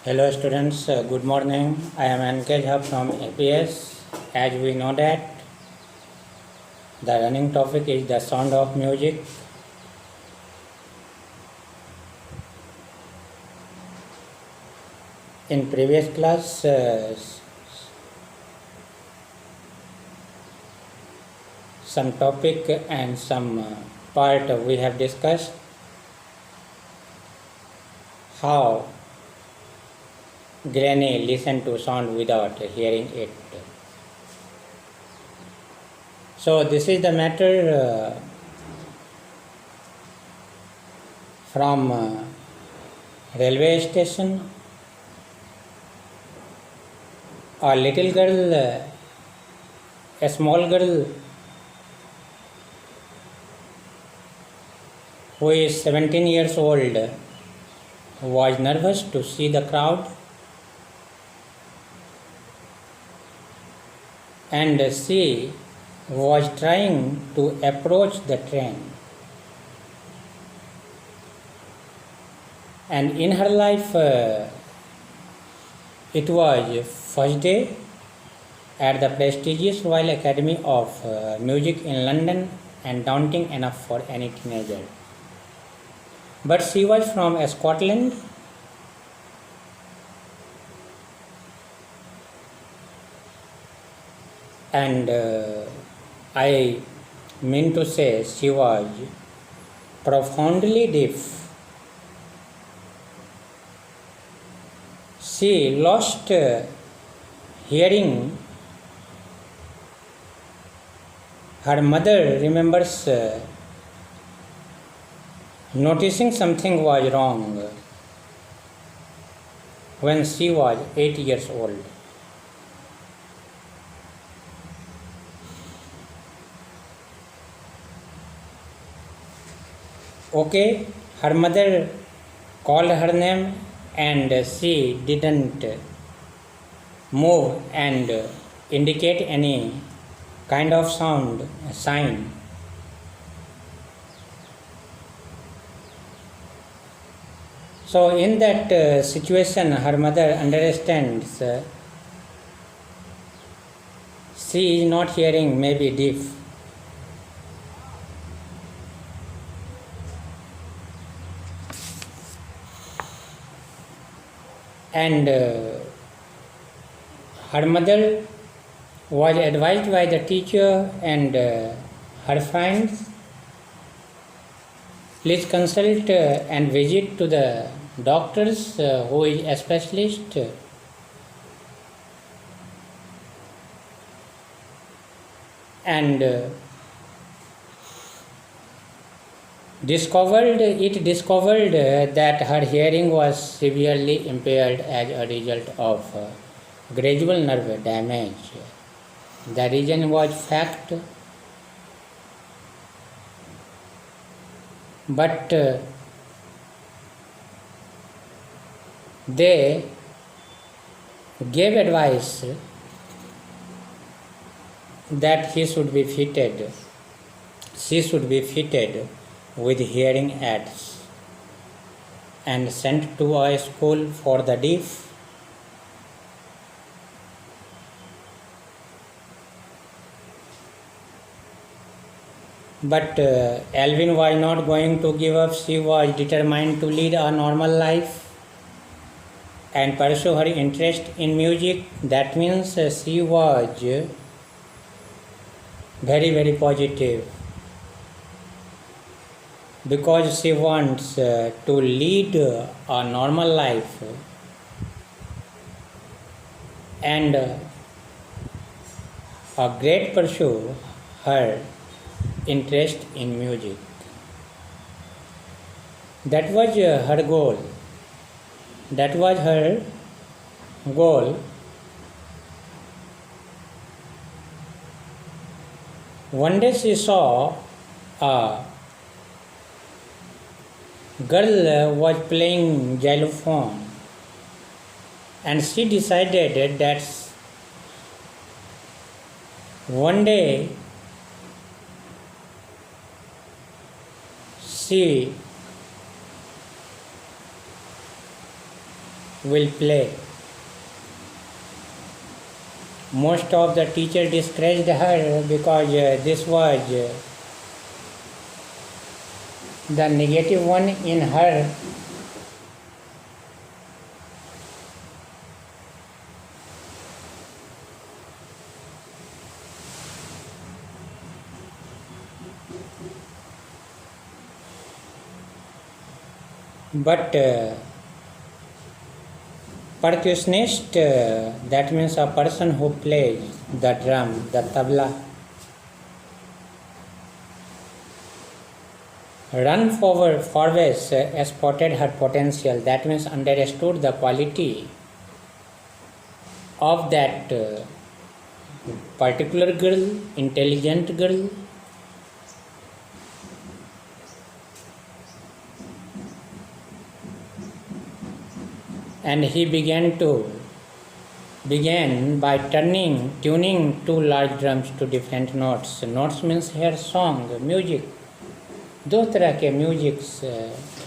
Hello students, good morning. I am Ankej Jha from APS. As we know that the running topic is the sound of music. In previous class, some topic and some part we have discussed how Granny listened to sound without hearing it. So this is the matter from railway station. A little girl, a small girl who is 17 years old, was nervous to see the crowd, and she was trying to approach the train. And in her life, it was first day at the prestigious Royal Academy of Music in London, and daunting enough for any teenager. But she was from Scotland, and I mean to say she was profoundly deaf. She lost hearing. Her mother remembers noticing something was wrong when she was 8 years old. Okay, her mother called her name and she didn't move and indicate any kind of sign. So in that situation, her mother understands she is not hearing, maybe deaf. And her mother was advised by the teacher and her friends, please consult and visit to the doctors who is a specialist. And discovered that her hearing was severely impaired as a result of gradual nerve damage. The reason was fact, but they gave advice that she should be fitted with hearing aids and sent to a school for the deaf. But Alvin was not going to give up. She was determined to lead a normal life and pursue her interest in music. That means she was very, very positive, because she wants to lead a normal life and a great pursue her interest in music. That was her goal. One day she saw a girl was playing xylophone, and she decided that one day she will play. Most of the teacher discouraged her because this was the negative one in her. But percussionist, that means a person who plays the drum, the tabla, run forward, spotted her potential. That means understood the quality of that particular girl, intelligent girl. And he began by tuning two large drums to different notes. Notes means here song, music. दो तरह के musics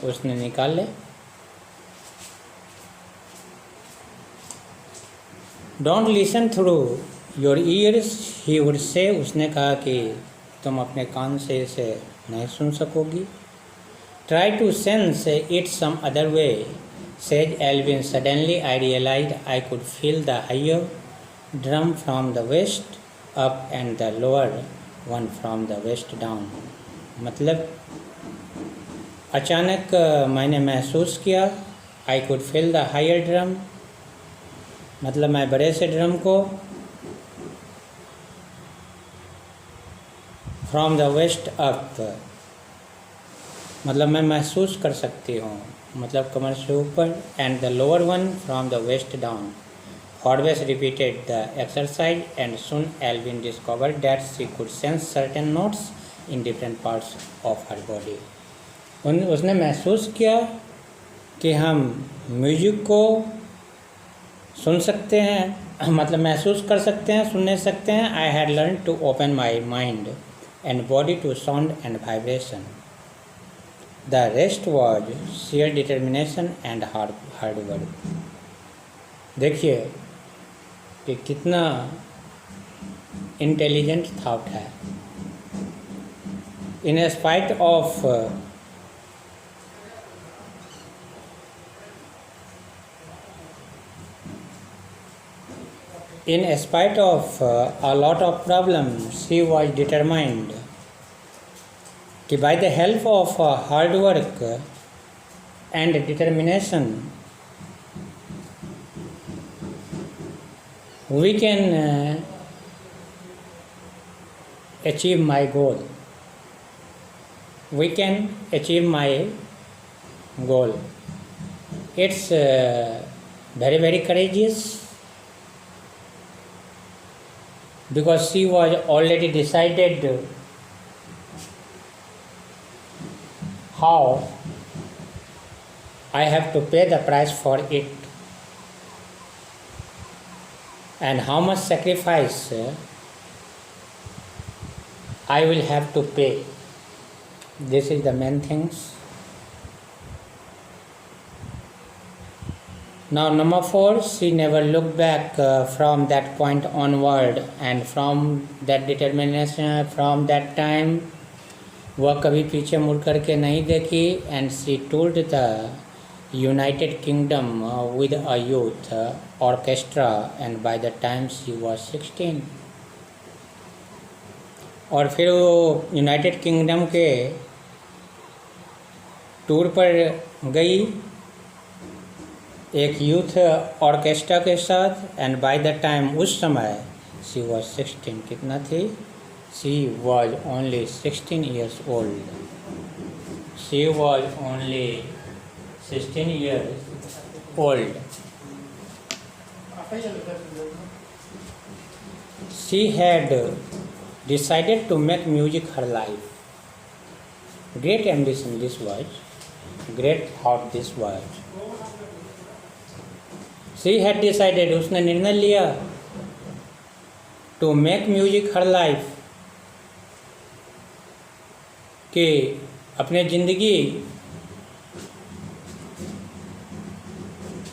उसने निकाले. Don't listen through your ears, he would say. उसने कहा कि तुम अपने कान से इसे नहीं सुन सकोगी. Try to sense it some other way, said Alvin. Suddenly I realized I could feel the higher drum from the west up and the lower one from the west down. मतलब अचानक मैंने महसूस किया, I could feel the higher drum, मतलब मैं बड़े से drum को, from the west up, मतलब मैं महसूस कर सकती हूँ, मतलब कमर से ऊपर, and the lower one from the waist down. Forbes repeated the exercise and soon Alvin discovered that she could sense certain notes in different parts of her body. उसने महसूस किया कि हम म्यूजिक को सुन सकते हैं, मतलब महसूस कर सकते हैं, सुन नहीं सकते हैं. I had learned to open my mind and body to sound and vibration. The rest was sheer determination and hard work. देखिए कि कितना इंटेलिजेंट थॉट है. In spite of a lot of problems, she was determined कि by the help of hard work and determination we can achieve my goal. We can achieve my goal. It's very, very courageous, because she was already decided how I have to pay the price for it and how much sacrifice I will have to pay. This is the main things. Now number 4, she never looked back from that point onward, and from that determination, from that time, वह कभी पीछे मुड़ करके नहीं देखी. And she toured the United Kingdom with a youth orchestra, and by the time she was 16. और फिर वो यूनाइटेड किंगडम के टूर पर गई एक यूथ ऑर्केस्ट्रा के साथ. एंड बाय द टाइम, उस समय, शी वॉज 16. कितना थी? She was only 16 years old. She was only 16 years old. She had decided to make music her life. Great ambition this was. Great thought this was. She had decided, उसने निर्णय लिया, to make music her life, कि अपने ज़िंदगी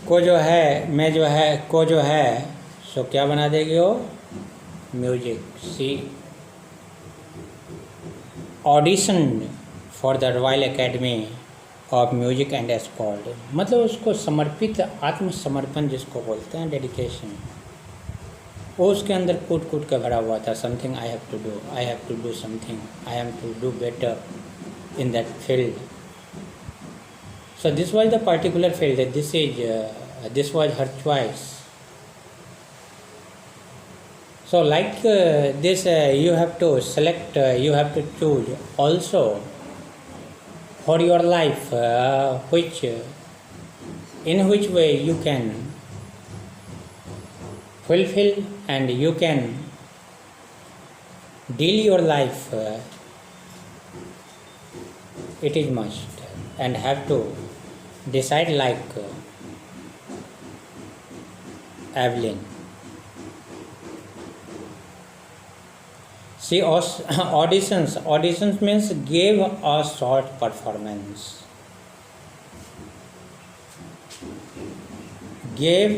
को जो है मैं जो है को जो है सो क्या बना देगी वो music. See audition for the Royal Academy of Music and escort. मतलब उसको समर्पित आत्मसमर्पण जिसको बोलते हैं डेडिकेशन, वो उसके अंदर कूट कूट कर भरा हुआ था. Something I have to do something, I have to do better in that field. So this was the particular field. This was her choice. So like this, you have to select. You have to choose also for your life, in which way you can fulfill and you can deal your life. It is must and have to decide like Evelyn. She auditions. Auditions means gave a short performance. Gave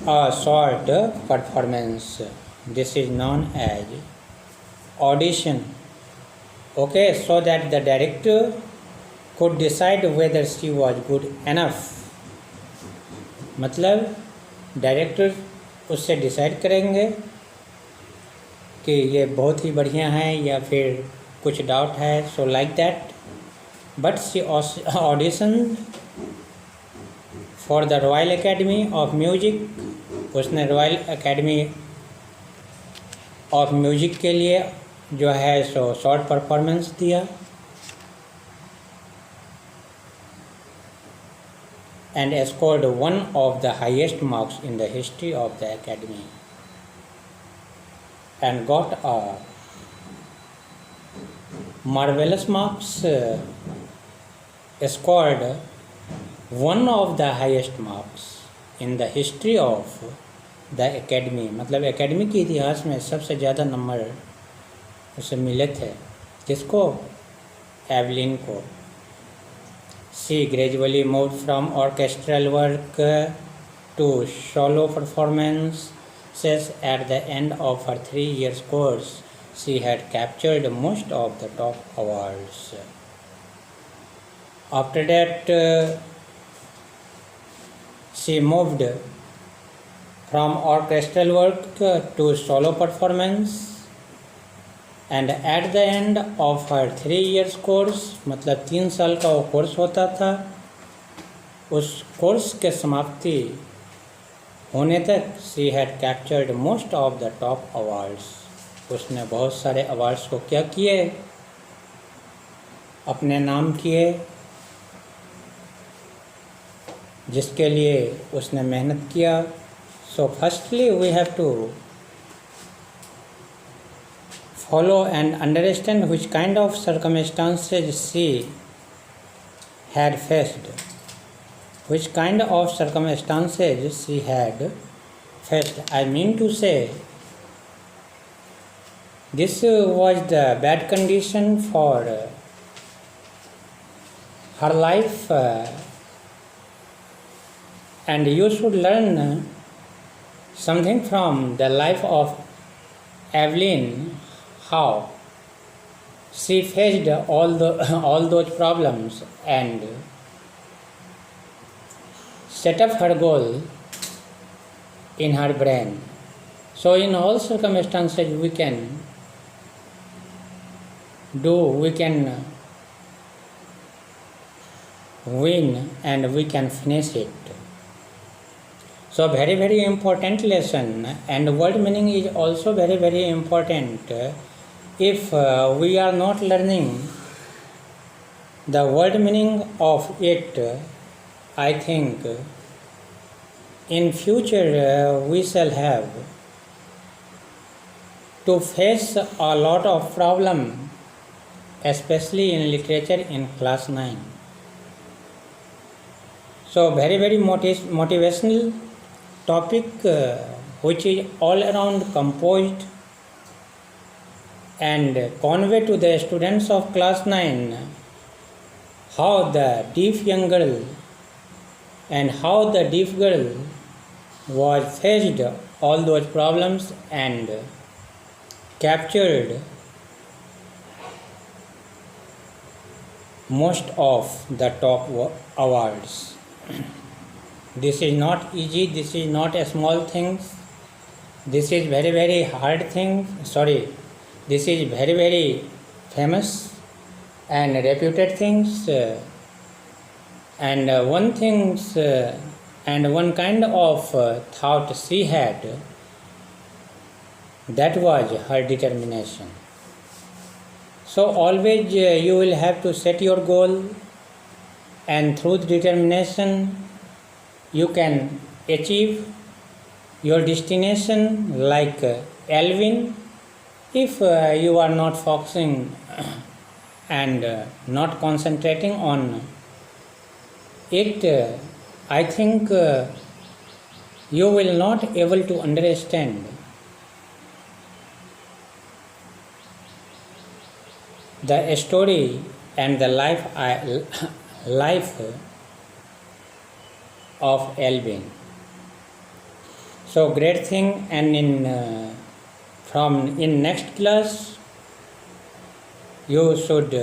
a short performance. This is known as audition. Okay, so that the director could decide whether she was good enough. मतलब director उससे decide करेंगे कि ये बहुत ही बढ़िया है या फिर कुछ डाउट है. So like that. But she audition for the Royal Academy of music. उसने रॉयल एकेडमी ऑफ म्यूजिक के लिए जो है सो शॉर्ट परफॉर्मेंस दिया. and scored one of the highest marks in the history of the academy and got a marvelous marks. Scored one of the highest marks in the history of the academy. मतलब academy के इतिहास में सबसे ज़्यादा number उसे मिले थे. किसको? एवलिन को. She gradually moved from orchestral work to solo performances. At the end of her 3 years course, she had captured most of the top awards. After that, she moved from orchestral work to solo performance. And at the end of her 3 years course, मतलब 3 साल का वो course होता था, उस course के समाप्ति होने तक she had captured most of the top awards. उसने बहुत सारे अवार्ड्स को क्या किए? अपने नाम किए, जिसके लिए उसने मेहनत किया. So firstly we have to follow and understand which kind of circumstances she had faced. Which kind of circumstances she had faced. I mean to say, this was the bad condition for her life, and you should learn something from the life of Evelyn. How she faced all those problems and set up her goal in her brain. So in all circumstances we can win and we can finish it. So very very important lesson, and word meaning is also very very important. If we are not learning the word meaning of it, I think in future we shall have to face a lot of problem, especially in literature in class 9. So very very motivational topic which is all around composed and convey to the students of class 9 how the deaf young girl and how the deaf girl was faced all those problems and captured most of the top awards. This is not easy, this is not a small thing, this is very very hard thing, this is very very famous and reputed things, and one kind of thought she had, that was her determination. So always you will have to set your goal, and through determination you can achieve your destination like Alvin. If you are not focusing and not concentrating on it, I think you will not able to understand the story and the life of Alvin. So great thing, and in next class you should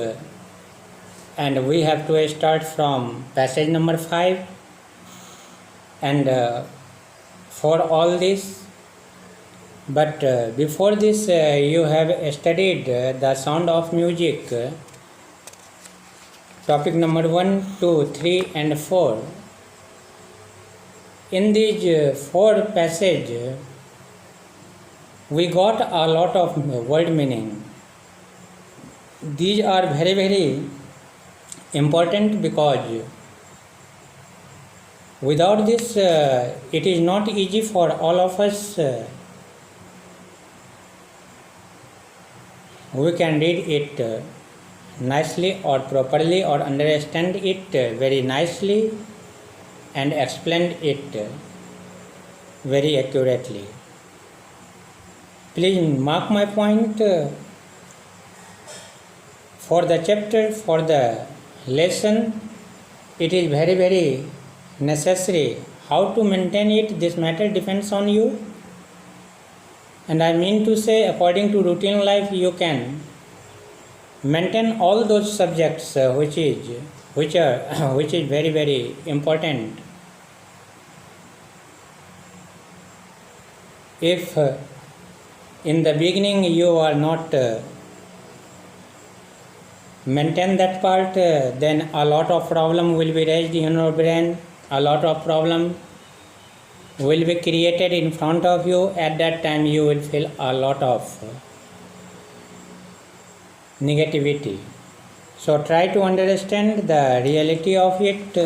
and we have to start from passage number 5, and for all this, but before this you have studied the sound of music, topic number 1, 2, 3 and 4. In these 4 passages we got a lot of word meaning. These are very very important, because without this it is not easy for all of us. We can read it nicely or properly, or understand it very nicely and explain it very accurately. Please mark my point. For the chapter, for the lesson, it is very very necessary. How to maintain it, this matter depends on you. And I mean to say, according to routine life, you can maintain all those subjects which is very very important. If in the beginning you are not maintain that part, then a lot of problem will be raised in your brain, a lot of problem will be created in front of you. At that time you will feel a lot of negativity. So try to understand the reality of it,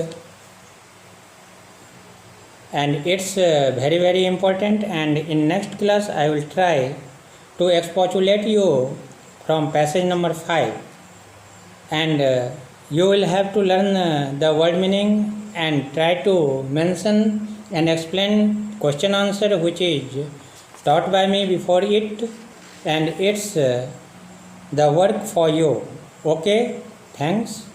and it's very very important. And in next class I will try to expostulate you from passage number 5, and you will have to learn the word meaning and try to mention and explain question answer which is taught by me before it, and it's the work for you. Okay, thanks.